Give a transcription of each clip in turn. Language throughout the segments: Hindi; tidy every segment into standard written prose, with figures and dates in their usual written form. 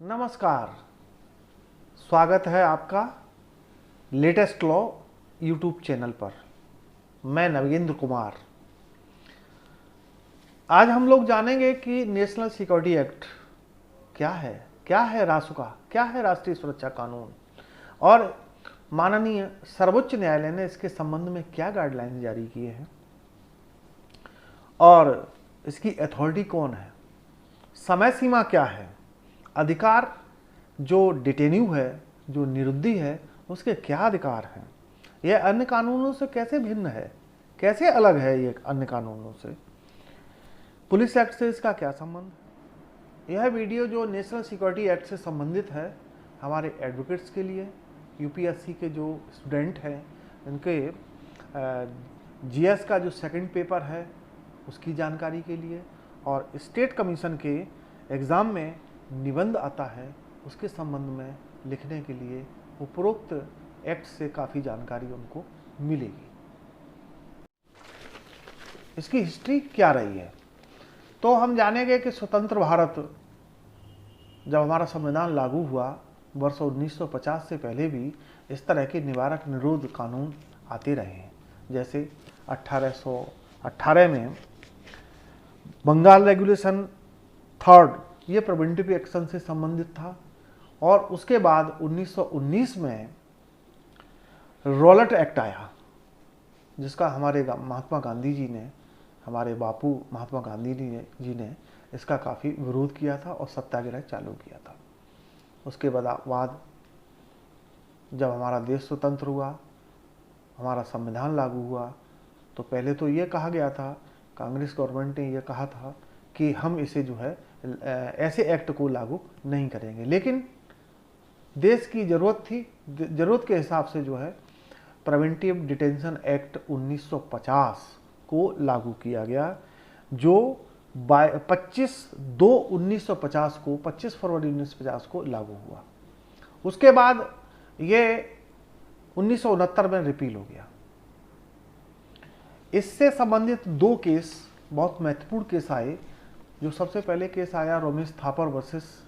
नमस्कार, स्वागत है आपका लेटेस्ट लॉ यूट्यूब चैनल पर। मैं नवेंद्र कुमार। आज हम लोग जानेंगे कि नेशनल सिक्योरिटी एक्ट क्या है रासुका, क्या है राष्ट्रीय सुरक्षा कानून, और माननीय सर्वोच्च न्यायालय ने इसके संबंध में क्या गाइडलाइंस जारी किए हैं और इसकी अथॉरिटी कौन है, समय सीमा क्या है, अधिकार जो डिटेन्यू है, जो निरुद्धि है, उसके क्या अधिकार हैं, यह अन्य कानूनों से कैसे भिन्न है, कैसे अलग है ये अन्य कानूनों से, पुलिस एक्ट से इसका क्या संबंध है। यह वीडियो जो नेशनल सिक्योरिटी एक्ट से संबंधित है, हमारे एडवोकेट्स के लिए, यूपीएससी के जो स्टूडेंट हैं इनके जीएस का जो सेकंड पेपर है उसकी जानकारी के लिए, और स्टेट कमीशन के एग्ज़ाम में निबंध आता है उसके संबंध में लिखने के लिए उपरोक्त एक्ट से काफ़ी जानकारी उनको मिलेगी। इसकी हिस्ट्री क्या रही है तो हम जानेंगे कि स्वतंत्र भारत जब हमारा संविधान लागू हुआ वर्ष 1950 से पहले भी इस तरह के निवारक निरोध कानून आते रहे हैं। जैसे 1818 में बंगाल रेगुलेशन थर्ड, ये प्रिवेंटिव एक्शन से संबंधित था, और उसके बाद 1919 में रॉलेट एक्ट आया, जिसका हमारे महात्मा गांधी जी ने, हमारे बापू महात्मा गांधी जी ने इसका काफ़ी विरोध किया था और सत्याग्रह चालू किया था। उसके बाद जब हमारा देश स्वतंत्र हुआ, हमारा संविधान लागू हुआ, तो पहले तो ये कहा गया था, कांग्रेस गवर्नमेंट ने ये कहा था कि हम इसे जो है ऐसे एक्ट को लागू नहीं करेंगे, लेकिन देश की ज़रूरत थी, ज़रूरत के हिसाब से जो है प्रिवेंटिव डिटेंशन एक्ट 1950 को लागू किया गया, जो 25/2/1950 को 25 फरवरी 1950 को लागू हुआ। उसके बाद ये 1969 में रिपील हो गया। इससे संबंधित दो केस, बहुत महत्वपूर्ण केस आए। जो सबसे पहले केस आया Ramesh Thapar versus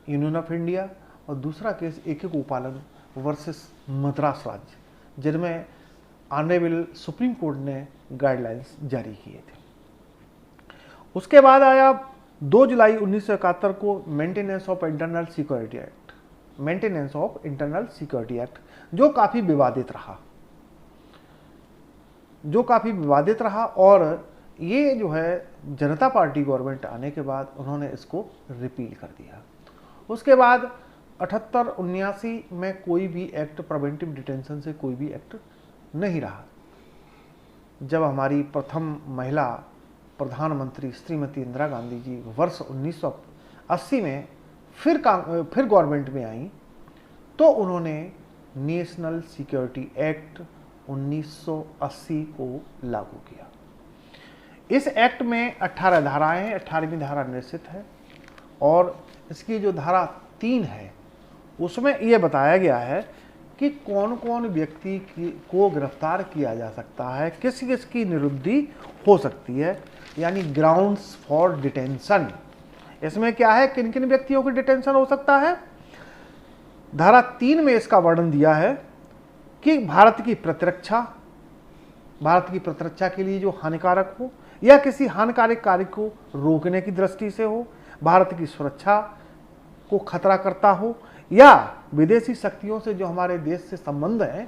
union of India, और दूसरा केस AK गोपालन वर्सेस मद्रास राज्य, जिनमें ऑनरेबल सुप्रीम कोर्ट ने गाइडलाइंस जारी किए थे। उसके बाद आया 2 जुलाई 1971 को maintenance of internal security act, जो काफ़ी विवादित रहा, और ये जो है जनता पार्टी गवर्नमेंट आने के बाद उन्होंने इसको रिपील कर दिया। उसके बाद 78-79 में कोई भी एक्ट, प्रिवेंटिव डिटेंशन से कोई भी एक्ट नहीं रहा। जब हमारी प्रथम महिला प्रधानमंत्री श्रीमती इंदिरा गांधी जी वर्ष 1980 में फिर गवर्नमेंट में आई, तो उन्होंने नेशनल सिक्योरिटी एक्ट 1980 को लागू किया। इस एक्ट में 18 धाराएं हैं, 18वीं धारा निश्चित है, और इसकी जो धारा 3 है उसमें यह बताया गया है कि कौन कौन व्यक्ति को गिरफ्तार किया जा सकता है, किस किस की निरुद्धि हो सकती है, यानी ग्राउंड्स फॉर डिटेंशन। इसमें क्या है, किन किन व्यक्तियों की डिटेंशन हो सकता है। धारा 3 में इसका वर्णन दिया है कि भारत की प्रतिरक्षा के लिए जो हानिकारक हो, या किसी हानिकारक कार्य को रोकने की दृष्टि से हो, भारत की सुरक्षा को खतरा करता हो, या विदेशी शक्तियों से जो हमारे देश से संबंध है,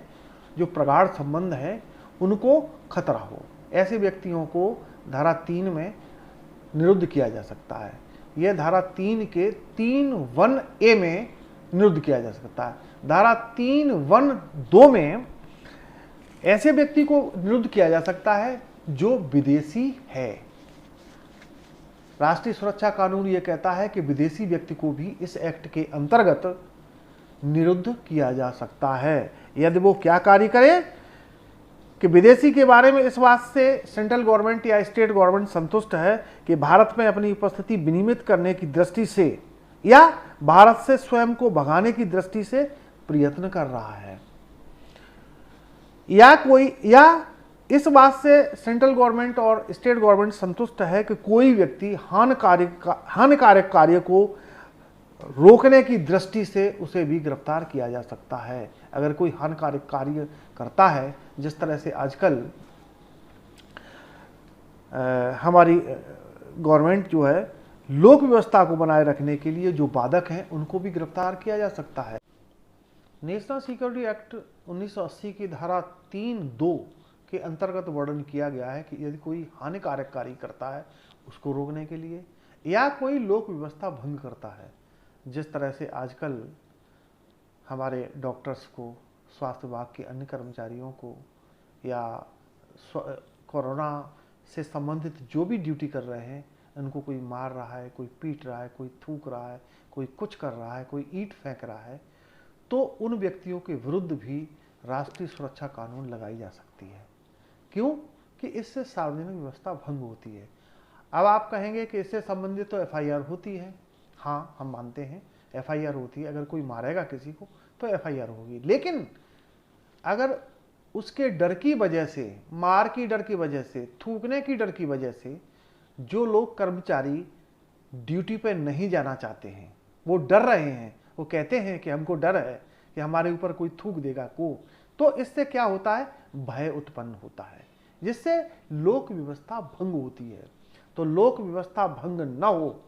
जो प्रगाढ़ संबंध है, उनको खतरा हो, ऐसे व्यक्तियों को धारा 3 में निरुद्ध किया जा सकता है। यह धारा 3 के 3(1)A में निरुद्ध किया जा सकता है। धारा 3(1)2 में ऐसे व्यक्ति को निरुद्ध किया जा सकता है जो विदेशी है। राष्ट्रीय सुरक्षा कानून यह कहता है कि विदेशी व्यक्ति को भी इस एक्ट के अंतर्गत निरुद्ध किया जा सकता है, यदि वो क्या कार्य करे कि विदेशी के बारे में इस बात से सेंट्रल गवर्नमेंट या स्टेट गवर्नमेंट संतुष्ट है कि भारत में अपनी उपस्थिति विनियमित करने की दृष्टि से या भारत से स्वयं को भगाने की दृष्टि से प्रयत्न कर रहा है, या इस बात से सेंट्रल गवर्नमेंट और स्टेट गवर्नमेंट संतुष्ट है कि कोई व्यक्ति हानिकारक कार्य को रोकने की दृष्टि से उसे भी गिरफ्तार किया जा सकता है। अगर कोई हानिकारक कार्य करता है, जिस तरह से आजकल हमारी गवर्नमेंट जो है लोक व्यवस्था को बनाए रखने के लिए जो बाधक हैं उनको भी गिरफ्तार किया जा सकता है। नेशनल सिक्योरिटी एक्ट 1980 की धारा 3(2) के अंतर्गत वर्णन किया गया है कि यदि कोई हानिकारक कार्य करता है उसको रोकने के लिए, या कोई लोक व्यवस्था भंग करता है, जिस तरह से आजकल हमारे डॉक्टर्स को, स्वास्थ्य विभाग के अन्य कर्मचारियों को, या कोरोना से संबंधित जो भी ड्यूटी कर रहे हैं उनको कोई मार रहा है, कोई पीट रहा है, कोई थूक रहा है, कोई कुछ कर रहा है, कोई ईंट फेंक रहा है, तो उन व्यक्तियों के विरुद्ध भी राष्ट्रीय सुरक्षा कानून लगाई जा सकती है। क्यों? कि इससे सार्वजनिक व्यवस्था भंग होती है। अब आप कहेंगे कि इससे संबंधित तो एफआईआर होती है। हाँ, हम मानते हैं एफआईआर होती है। अगर कोई मारेगा किसी को तो एफआईआर होगी, लेकिन अगर उसके डर की वजह से, मार की डर की वजह से, थूकने की डर की वजह से जो लोग कर्मचारी ड्यूटी पे नहीं जाना चाहते हैं, वो डर रहे हैं, वो कहते हैं कि हमको डर है कि हमारे ऊपर कोई थूक देगा तो इससे क्या होता है? भय उत्पन्न होता है, जिससे लोक व्यवस्था भंग होती है। तो लोक व्यवस्था भंग न हो,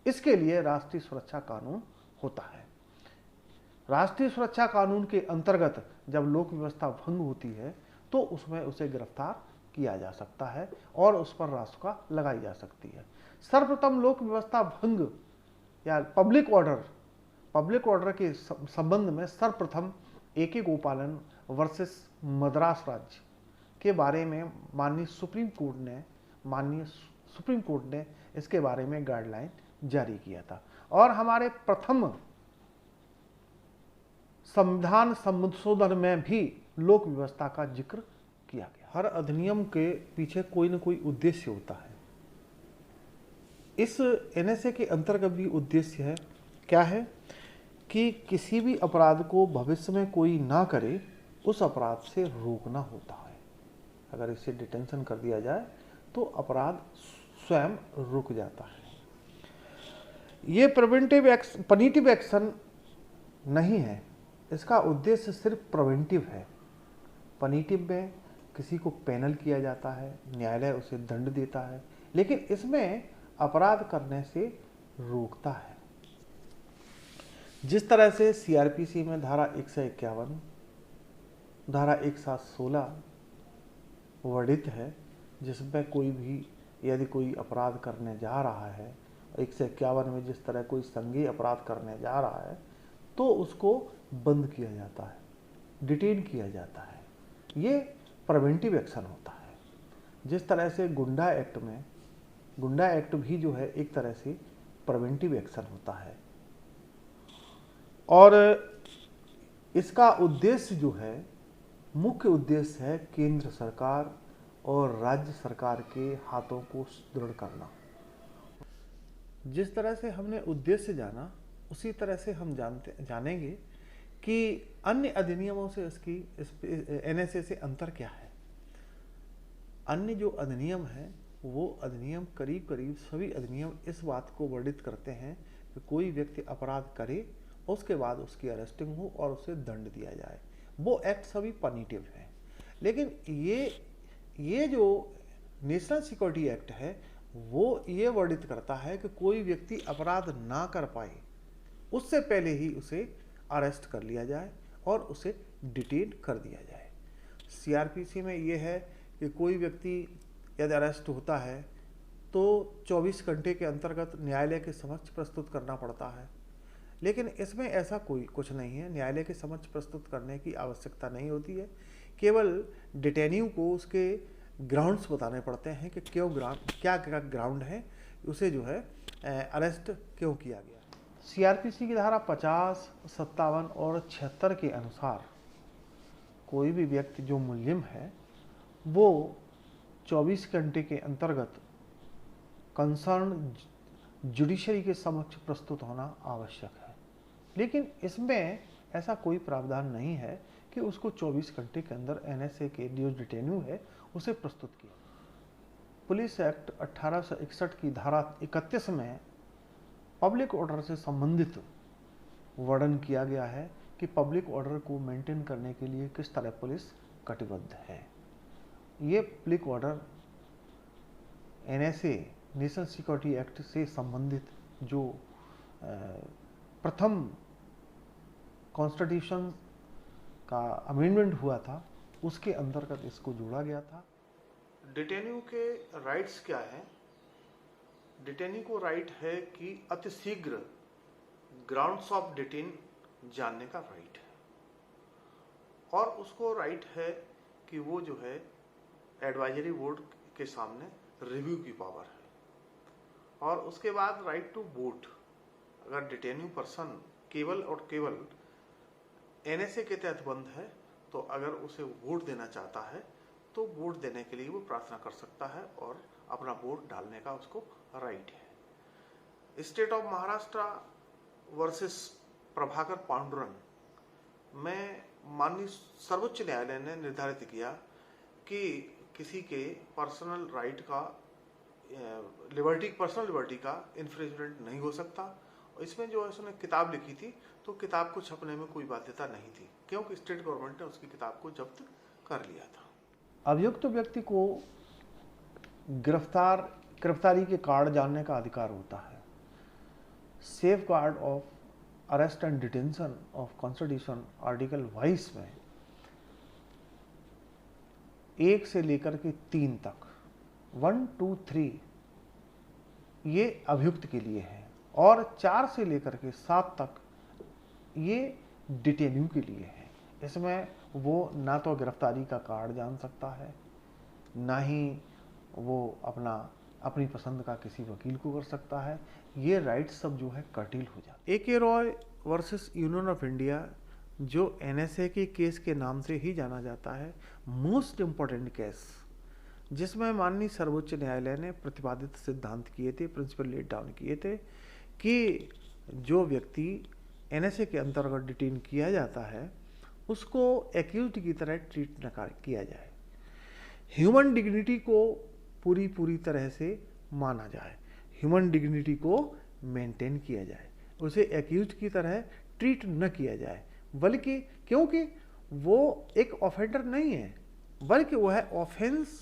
इसके लिए राष्ट्रीय सुरक्षा कानून होता है। राष्ट्रीय सुरक्षा कानून के अंतर्गत जब लोक व्यवस्था भंग होती है तो उसमें उसे गिरफ्तार किया जा सकता है और उस पर रासुका लगाई जा सकती है। सर्वप्रथम लोक व्यवस्था भंग या पब्लिक ऑर्डर के संबंध में सर्वप्रथम AK गोपालन वर्सेस मद्रास राज्य के बारे में माननीय सुप्रीम कोर्ट ने इसके बारे में गाइडलाइन जारी किया था, और हमारे प्रथम संविधान संशोधन में भी लोक व्यवस्था का जिक्र किया गया। हर अधिनियम के पीछे कोई न कोई उद्देश्य होता है। इस NSA के अंतर्गत भी उद्देश्य है। क्या है? कि किसी भी अपराध को भविष्य में कोई ना करे, उस अपराध से रोकना होता है। अगर इसे डिटेंशन कर दिया जाए तो अपराध स्वयं रुक जाता है। ये पनिटिव एक्शन नहीं है, इसका उद्देश्य सिर्फ प्रिवेंटिव है। पनिटिव में किसी को पेनल किया जाता है, न्यायालय उसे दंड देता है, लेकिन इसमें अपराध करने से रोकता है। जिस तरह से CRPC में धारा 151, धारा 1716 वर्णित है, जिसमें कोई भी यदि कोई अपराध करने जा रहा है, 151 में जिस तरह कोई संज्ञेय अपराध करने जा रहा है तो उसको बंद किया जाता है, डिटेन किया जाता है। ये प्रिवेंटिव एक्शन होता है। जिस तरह से गुंडा एक्ट भी जो है एक तरह से प्रिवेंटिव एक्शन होता है, और इसका उद्देश्य जो है, मुख्य उद्देश्य है केंद्र सरकार और राज्य सरकार के हाथों को सुदृढ़ करना। जिस तरह से हमने उद्देश्य जाना, उसी तरह से हम जानेंगे कि अन्य अधिनियमों से इसकी NSA से अंतर क्या है। अन्य जो अधिनियम है वो अधिनियम करीब सभी अधिनियम इस बात को वर्णित करते हैं कि कोई व्यक्ति अपराध करे, उसके बाद उसकी अरेस्टिंग हो और उसे दंड दिया जाए। वो एक्ट सभी पनिटिव हैं। लेकिन ये जो नेशनल सिक्योरिटी एक्ट है वो ये वर्णित करता है कि कोई व्यक्ति अपराध ना कर पाए, उससे पहले ही उसे अरेस्ट कर लिया जाए और उसे डिटेन कर दिया जाए। CRPC में ये है कि कोई व्यक्ति यदि अरेस्ट होता है तो 24 घंटे के अंतर्गत न्यायालय के समक्ष प्रस्तुत करना पड़ता है, लेकिन इसमें ऐसा कुछ नहीं है। न्यायालय के समक्ष प्रस्तुत करने की आवश्यकता नहीं होती है। केवल डिटेन्यू को उसके ग्राउंड्स बताने पड़ते हैं कि क्या ग्राउंड है, उसे जो है अरेस्ट क्यों किया गया। CRPC की धारा 50, 57 और 76 के अनुसार कोई भी व्यक्ति जो मुलजिम है वो 24 घंटे के अंतर्गत कंसर्न जुडिशरी के समक्ष प्रस्तुत होना आवश्यक है। लेकिन इसमें ऐसा कोई प्रावधान नहीं है कि उसको 24 घंटे के अंदर NSA के जो डिटेन्यू है उसे प्रस्तुत किया। पुलिस एक्ट 1861 की धारा 31 में पब्लिक ऑर्डर से संबंधित वर्णन किया गया है कि पब्लिक ऑर्डर को मेंटेन करने के लिए किस तरह पुलिस कटिबद्ध है। ये public order NSA national security act से संबंधित जो प्रथम कॉन्स्टिट्यूशन का अमेंडमेंट हुआ था उसके अंतर्गत इसको जोड़ा गया था। डिटेन्यू के राइट्स क्या है? डिटेन्यू को राइट है कि अतिशीघ्र ग्राउंड्स ऑफ डिटेन जानने का राइट है, और उसको राइट है कि वो जो है एडवाइजरी बोर्ड के सामने रिव्यू की पावर है। और उसके बाद राइट टू वोट, अगर डिटेन्यू पर्सन केवल और केवल एनएसए के तहत बंद है तो अगर उसे वोट देना चाहता है तो वोट देने के लिए वो प्रार्थना कर सकता है और अपना वोट डालने का उसको राइट है। State of Maharashtra versus Prabhakar Pandurang में माननीय सर्वोच्च न्यायालय ने निर्धारित किया कि किसी के पर्सनल राइट का पर्सनल लिबर्टी का इन्फ्रिंजमेंट नहीं हो सकता। इसमें जो है उसने किताब लिखी थी तो किताब को छपने में कोई बाध्यता नहीं थी, क्योंकि स्टेट गवर्नमेंट ने उसकी किताब को जब्त कर लिया था। अभियुक्त व्यक्ति को गिरफ्तारी के कार्ड जानने का अधिकार होता है। Safe guard of arrest and detention of constitution article 22 में 1 से लेकर के 3 तक 1, 2, 3 ये अभियुक्त के लिए है, और 4 से लेकर के 7 तक ये डिटेन्यू के लिए है। इसमें वो ना तो गिरफ्तारी का कार्ड जान सकता है, ना ही वो अपनी पसंद का किसी वकील को कर सकता है। ये राइट सब जो है कर्टील हो जाते। AK Roy versus union of India, जो एनएसए के केस के नाम से ही जाना जाता है, मोस्ट इम्पोर्टेंट केस, जिसमें माननीय सर्वोच्च न्यायालय ने प्रतिपादित सिद्धांत किए थे, प्रिंसिपल लेट डाउन किए थे कि जो व्यक्ति एनएसए के अंतर्गत डिटेन किया जाता है उसको एक्यूज्ड की तरह ट्रीट न किया जाए, ह्यूमन डिग्निटी को पूरी तरह से माना जाए, ह्यूमन डिग्निटी को मेंटेन किया जाए, उसे एक्यूज्ड की तरह ट्रीट न किया जाए, बल्कि क्योंकि वो एक ऑफेंडर नहीं है, बल्कि वह ऑफेंस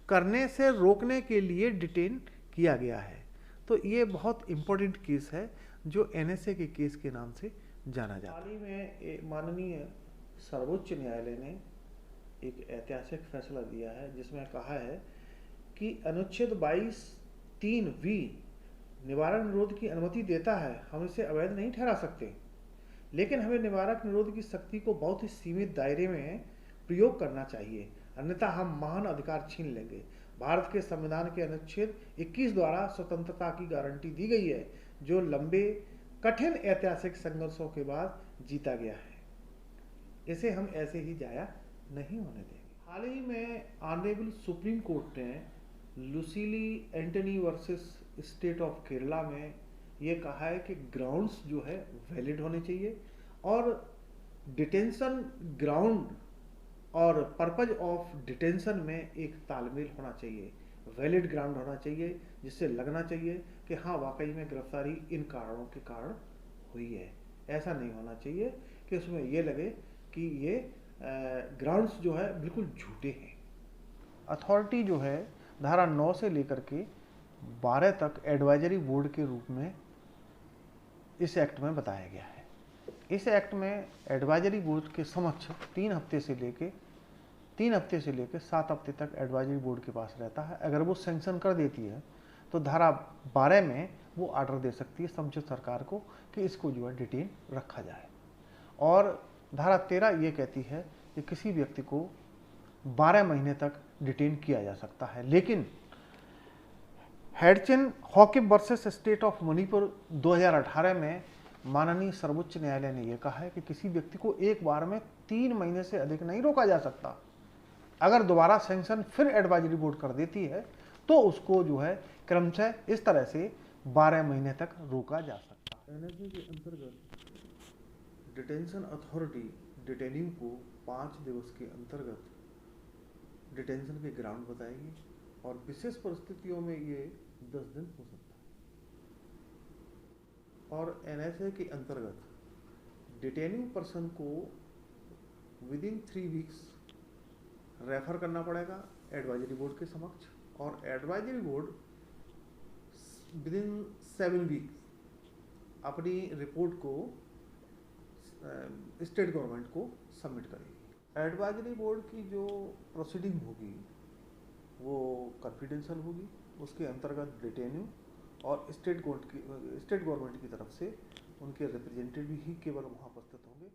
करने से रोकने के लिए डिटेन किया गया है। तो ये बहुत इम्पोर्टेंट केस है जो एनएसए के केस के नाम से जाना जाता है। हाल ही में माननीय सर्वोच्च न्यायालय ने एक ऐतिहासिक फैसला दिया है जिसमें कहा है कि अनुच्छेद 22(3)(v) निवारक निरोध की अनुमति देता है। हम इसे अवैध नहीं ठहरा सकते, लेकिन हमें निवारक निरोध की शक्ति को बहुत ही सीमित दायरे में प्रयोग करना चाहिए, अन्यथा हम महान अधिकार छीन लेंगे। भारत के संविधान के अनुच्छेद 21 द्वारा स्वतंत्रता की गारंटी दी गई है, जो लंबे कठिन ऐतिहासिक संघर्षों के बाद जीता गया है। इसे हम ऐसे ही जाया नहीं होने देंगे। हाल ही में ऑनरेबल सुप्रीम कोर्ट ने लुसीली Antony versus state of Kerala में ये कहा है कि ग्राउंड्स जो है वैलिड होने चाहिए, और डिटेंशन ग्राउंड और पर्पज ऑफ डिटेंशन में एक तालमेल होना चाहिए, वैलिड ग्राउंड होना चाहिए, जिससे लगना चाहिए कि हाँ वाकई में गिरफ्तारी इन कारणों के कारण हुई है। ऐसा नहीं होना चाहिए कि उसमें ये लगे कि ये ग्राउंड्स जो है बिल्कुल झूठे हैं। अथॉरिटी जो है धारा 9 से लेकर के 12 तक एडवाइजरी बोर्ड के रूप में इस एक्ट में बताया गया है। इस एक्ट में एडवाइजरी बोर्ड के समक्ष 3 हफ्ते से लेके 7 हफ्ते तक एडवाइजरी बोर्ड के पास रहता है। अगर वो सैंक्शन कर देती है तो धारा 12 में वो आर्डर दे सकती है समुचित सरकार को कि इसको जो है डिटेन रखा जाए, और धारा 13 ये कहती है कि किसी व्यक्ति को 12 महीने तक डिटेन किया जा सकता है। लेकिन हेडचिन हॉकिब वर्सेस स्टेट ऑफ मणिपुर 2018 में माननीय सर्वोच्च न्यायालय ने यह कहा है कि किसी व्यक्ति को एक बार में 3 महीने से अधिक नहीं रोका जा सकता। अगर दोबारा सैंक्शन फिर एडवाइजरी बोर्ड कर देती है तो उसको जो है क्रमशः इस तरह से 12 महीने तक रोका जा सकता है। एनएसए के अंतर्गत डिटेंशन अथॉरिटी डिटेन्यू को 5 दिवस के अंतर्गत डिटेंशन के ग्राउंड बताएगी, और विशेष परिस्थितियों में ये 10 दिन हो सकता है। और एनएसए के अंतर्गत डिटेनिंग पर्सन को विदिन 3 वीक्स रेफर करना पड़ेगा एडवाइजरी बोर्ड के समक्ष, और एडवाइजरी बोर्ड विदिन 7 वीक्स अपनी रिपोर्ट को स्टेट गवर्नमेंट को सबमिट करेगी। एडवाइजरी बोर्ड की जो प्रोसीडिंग होगी वो कॉन्फिडेंशियल होगी। उसके अंतर्गत डिटेन्यू और स्टेट गवर्नमेंट की तरफ से उनके रिप्रेजेंटेटिव ही केवल वहाँ उपस्थित होंगे।